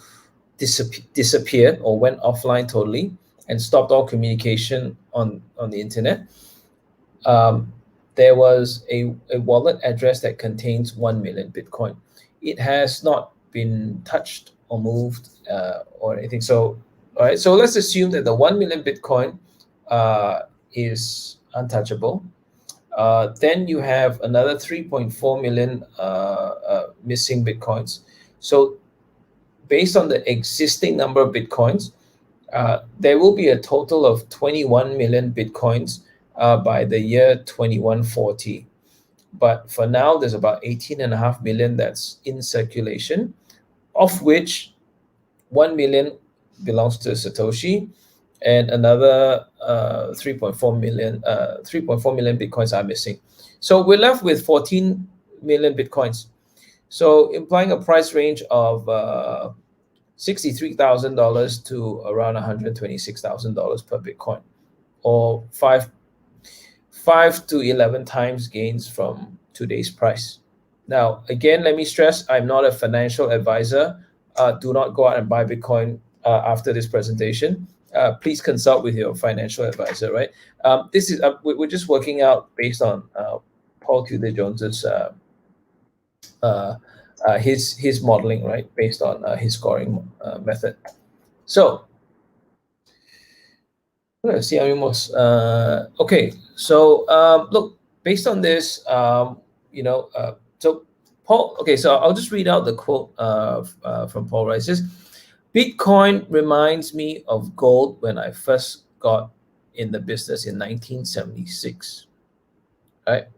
disappeared or went offline totally and stopped all communication on the internet, there was a wallet address that contains 1 million Bitcoin. It has not been touched or moved or anything. So, all right. So let's assume that the 1 million Bitcoin is untouchable. Then you have another 3.4 million missing Bitcoins. So based on the existing number of Bitcoins, there will be a total of 21 million Bitcoins by the year 2140. But for now, there's about 18.5 million that's in circulation, of which 1 million belongs to Satoshi, and another 3.4 million Bitcoins are missing. So we're left with 14 million Bitcoins. So implying a price range of $63,000 to around $126,000 per Bitcoin, or five to 11 times gains from today's price. Now, again, let me stress, I'm not a financial advisor. Do not go out and buy Bitcoin after this presentation. Please consult with your financial advisor, right? This is we're just working out based on Paul Tudor Jones's his modeling, right, based on his scoring method. So let's see how many more. Okay, so look, based on this, so Paul. Okay, so I'll just read out the quote from Paul. Right, it says, "Bitcoin reminds me of gold when I first got in the business in 1976." Right.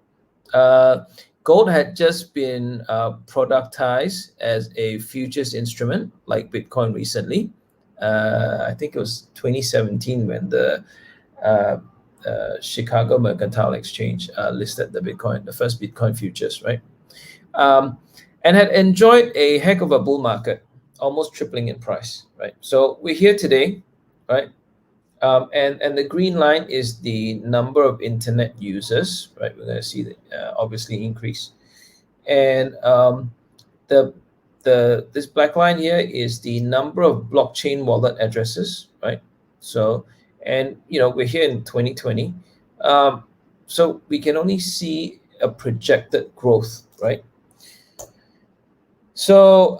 Gold had just been productized as a futures instrument like Bitcoin recently. I think it was 2017 when the Chicago Mercantile Exchange listed the first Bitcoin futures, right? And had enjoyed a heck of a bull market, almost tripling in price, right? So we're here today, right? And the green line is the number of internet users, right? We're going to see that obviously increase, and the this black line here is the number of blockchain wallet addresses, right? So, and we're here in 2020, so we can only see a projected growth, right? So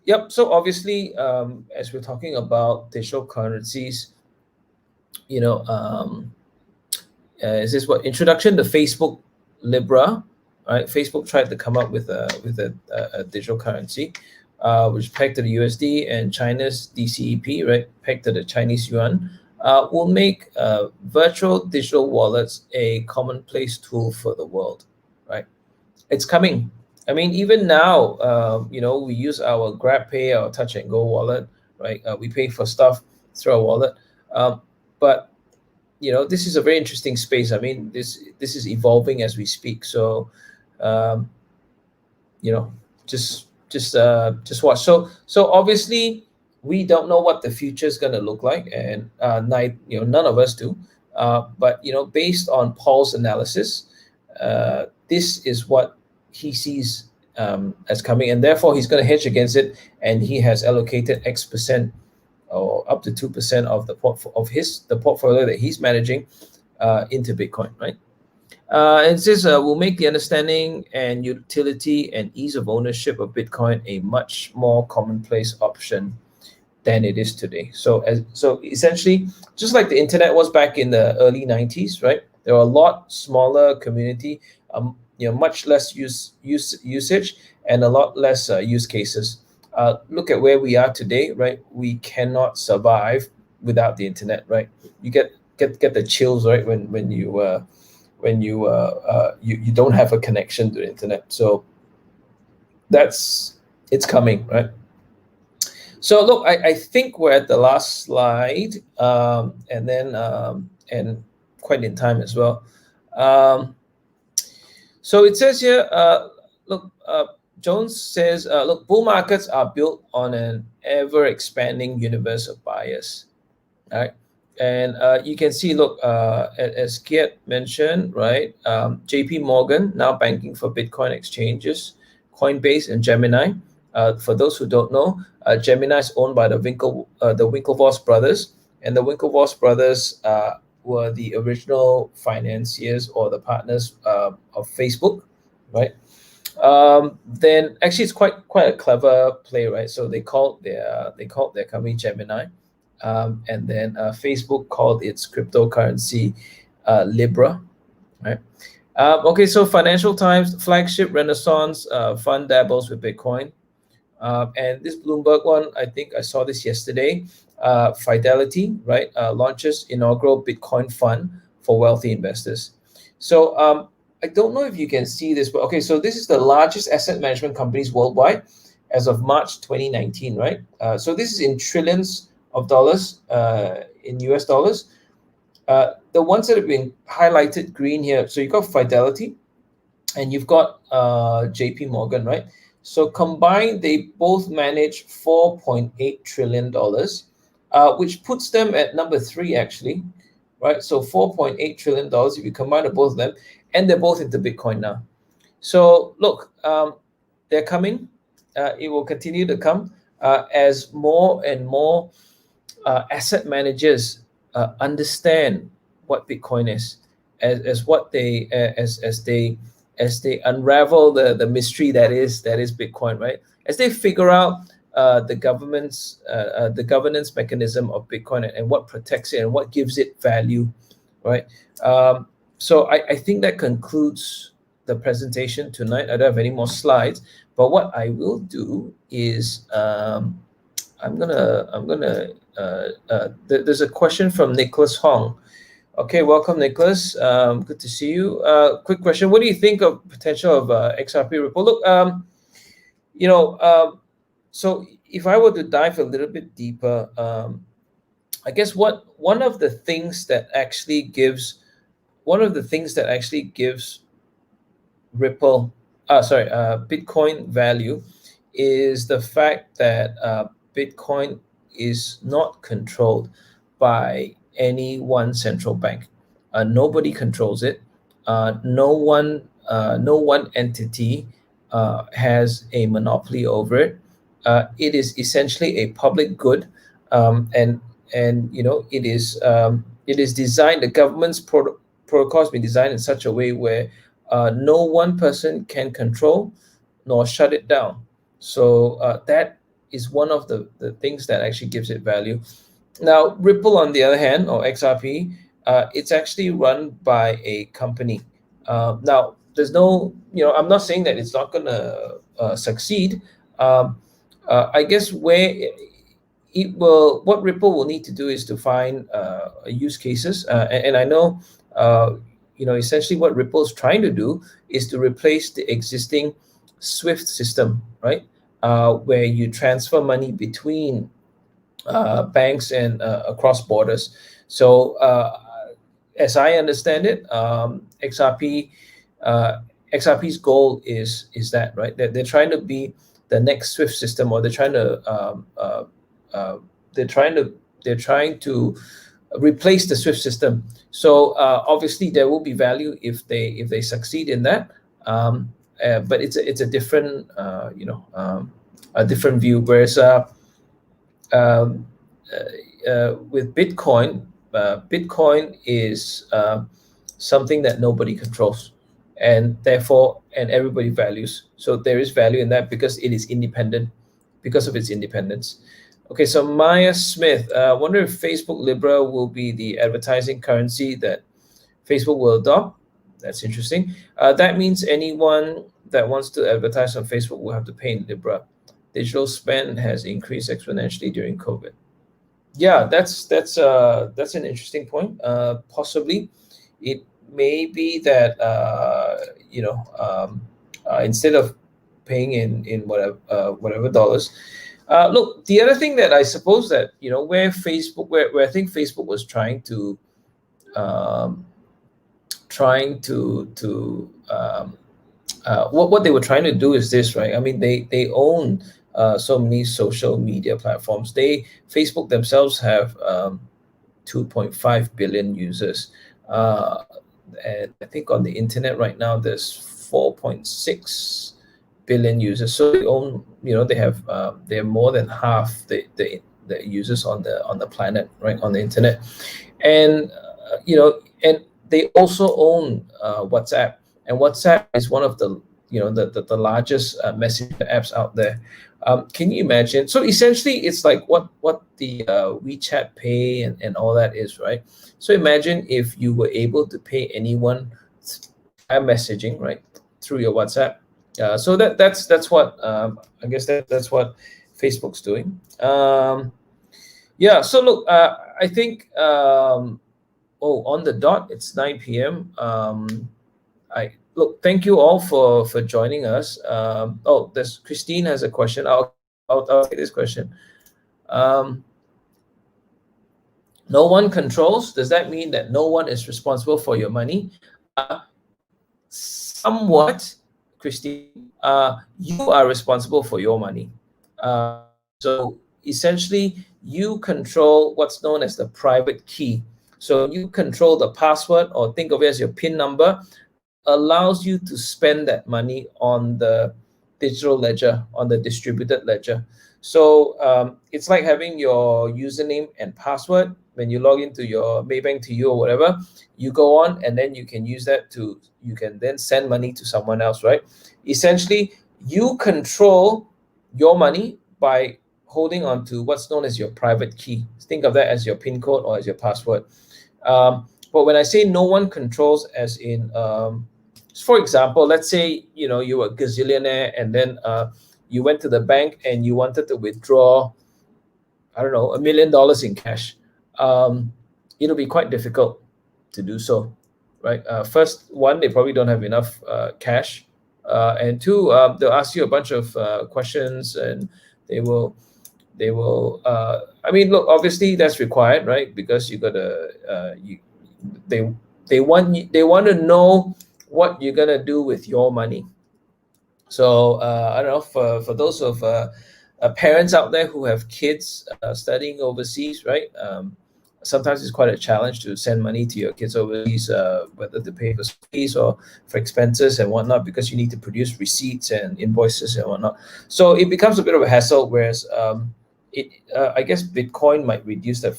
yep. So obviously, as we're talking about digital currencies, is this what introduction to Facebook Libra, right? Facebook tried to come up with a digital currency, which pegged to the USD, and China's DCEP, right, pegged to the Chinese yuan, will make virtual digital wallets a commonplace tool for the world, right? It's coming. I mean, even now, we use our GrabPay, our Touch and Go wallet, right? We pay for stuff through our wallet, but this is a very interesting space. I mean, this is evolving as we speak. So, just watch. So obviously, we don't know what the future is going to look like, and none of us do. But based on Paul's analysis, this is what he sees as coming, and therefore he's going to hedge against it, and he has allocated X% or up to 2% of the portfolio that he's managing into Bitcoin, right? And it says will make the understanding and utility and ease of ownership of Bitcoin a much more commonplace option than it is today. So essentially, just like the internet was back in the early 90s, right? There were a lot smaller community, much less usage, and a lot less use cases. Look at where we are today, right? We cannot survive without the internet, right? You get the chills, right, when you don't have a connection to the internet. So it's coming, right? So look, I think we're at the last slide, and then and quite in time as well. So it says here, look, Jones says, look, bull markets are built on an ever-expanding universe of buyers, right? And you can see, look, as Kiet mentioned, right, JP Morgan now banking for Bitcoin exchanges, Coinbase and Gemini. For those who don't know, Gemini is owned by the Winklevoss brothers, and the Winklevoss brothers were the original financiers or the partners of Facebook, right? Then actually it's quite a clever play, right? So they called their company Gemini, and then Facebook called its cryptocurrency Libra, right? Okay, so Financial Times flagship Renaissance fund dabbles with Bitcoin. And this Bloomberg one, I think I saw this yesterday. Fidelity, right, launches inaugural Bitcoin fund for wealthy investors. So I don't know if you can see this, but okay, so this is the largest asset management companies worldwide as of March 2019, right? So this is in trillions of dollars in US dollars. The ones that have been highlighted green here, so you've got Fidelity, and you've got JP Morgan, right? So combined, they both manage $4.8 trillion, which puts them at number three, actually, right? So $4.8 trillion if you combine the both of them, and they're both into Bitcoin now. So look, they're coming. It will continue to come as more and more asset managers understand what Bitcoin is, as what they as they unravel the mystery that is Bitcoin, right? As they figure out the governance mechanism of Bitcoin and what protects it and what gives it value, right? So I think that concludes the presentation tonight. I don't have any more slides, but what I will do is there's a question from Nicholas Hong. Okay, welcome, Nicholas. Good to see you. Quick question: what do you think of potential of XRP Ripple? Look, so if I were to dive a little bit deeper, I guess one of the things that actually gives Ripple, Bitcoin value is the fact that Bitcoin is not controlled by any one central bank. Nobody controls it. No one entity has a monopoly over it. It is essentially a public good, and it is designed. The government's protocol has been designed in such a way where no one person can control nor shut it down. So that is one of the things that actually gives it value. Now, Ripple, on the other hand, or XRP, it's actually run by a company. Now, there's no, I'm not saying that it's not going to succeed. I guess what Ripple will need to do is to find use cases. And I know, essentially what Ripple is trying to do is to replace the existing SWIFT system, right? Where you transfer money between banks and across borders. So as I understand it, XRP's goal is that, right? They're trying to be the next SWIFT system, or they're trying to replace the SWIFT system. So obviously there will be value if they succeed in that. But it's a different a different view. Whereas with Bitcoin, Bitcoin is something that nobody controls, and therefore everybody values. So there is value in that because it is independent, because of its independence. Okay, so Maya Smith, wonder if Facebook Libra will be the advertising currency that Facebook will adopt. That's interesting. That means anyone that wants to advertise on Facebook will have to pay in Libra. Digital spend has increased exponentially during COVID. Yeah, that's an interesting point. Possibly, it may be that instead of paying in whatever dollars. Look, the other thing that I suppose that where I think Facebook was trying to what they were trying to do is this, right? I mean, they own so many social media platforms. Facebook themselves have 2.5 billion users, and I think on the internet right now there's 4.6 billion users. So they own, they have more than half the users on the planet, right, on the internet, and and they also own WhatsApp, and WhatsApp is one of the the largest messenger apps out there. Can you imagine? So essentially, it's like what the WeChat Pay and all that is, right? So imagine if you were able to pay anyone via messaging, right, through your WhatsApp. So that's what I guess that's what Facebook's doing. Yeah. So look, I think on the dot, it's 9 p.m. I look. Thank you all for joining us. There's Christine has a question. I'll take this question. Um, no one controls. Does that mean that no one is responsible for your money? Somewhat, Christine. You are responsible for your money. So essentially, you control what's known as the private key. So you control the password, or think of it as your PIN number, allows you to spend that money on the digital ledger, on the distributed ledger. So it's like having your username and password when you log into your Maybank to you or whatever. You go on, and then you can use that you can then send money to someone else, right? Essentially, you control your money by holding on to what's known as your private key. Think of that as your PIN code or as your password. But when I say no one controls, as in, for example, let's say you were a gazillionaire, and then you went to the bank and you wanted to withdraw, I don't know, $1 million in cash. It'll be quite difficult to do so, right? First, one, they probably don't have enough cash, and two, they'll ask you a bunch of questions, and they will. I mean, look, obviously that's required, right? Because you gotta. They want to know what you're gonna do with your money. So I don't know, for those of parents out there who have kids studying overseas, right? Sometimes it's quite a challenge to send money to your kids overseas, whether to pay for fees or for expenses and whatnot, because you need to produce receipts and invoices and whatnot. So it becomes a bit of a hassle. Whereas I guess Bitcoin might reduce that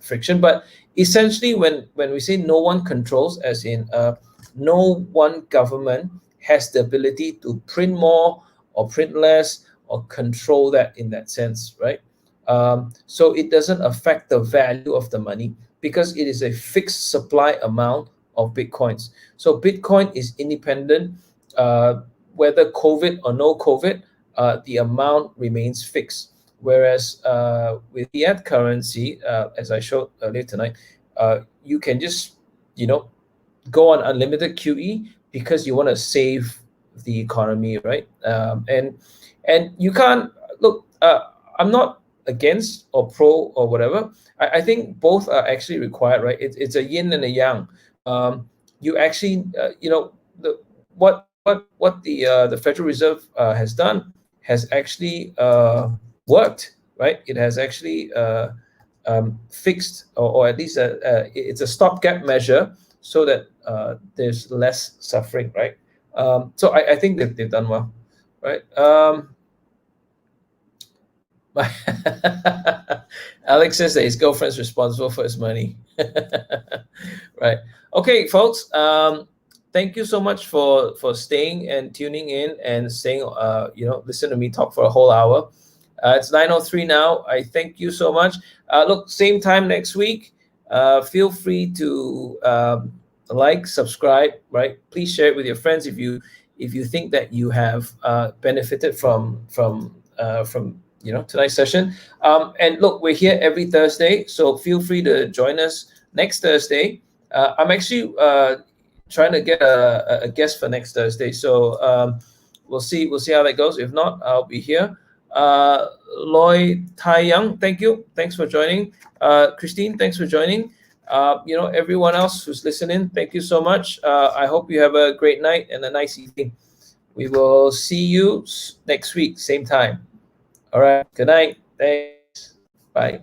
friction. But essentially, when we say no one controls, as in no one government has the ability to print more or print less or control that in that sense, right? So it doesn't affect the value of the money because it is a fixed supply amount of Bitcoins. So Bitcoin is independent, whether COVID or no COVID, the amount remains fixed. Whereas with fiat currency, as I showed earlier tonight, you can just, go on unlimited QE because you want to save the economy, right? And you can't look. I'm not against or pro or whatever. I think both are actually required, right? It's a yin and a yang. You actually, the what the Federal Reserve has done has actually worked, right? It has actually fixed, or at least it's a stopgap measure so that there's less suffering, right? So I think that they've done well, right? Alex says that his girlfriend's responsible for his money. Right. Okay, folks. Thank you so much for staying and tuning in and staying. Listen to me talk for a whole hour. It's 9:03 now. I thank you so much. Look, same time next week. Feel free to like, subscribe. Right. Please share it with your friends if you think that you have benefited from tonight's session. And look, we're here every Thursday, so feel free to join us next Thursday. I'm actually trying to get a guest for next Thursday, so we'll see how that goes. If not, I'll be here. Loy Tai Young, thanks for joining. Christine, thanks for joining. Everyone else who's listening, thank you so much. I hope you have a great night and a nice evening. We will see you next week, same time. All right. Good night. Thanks. Bye.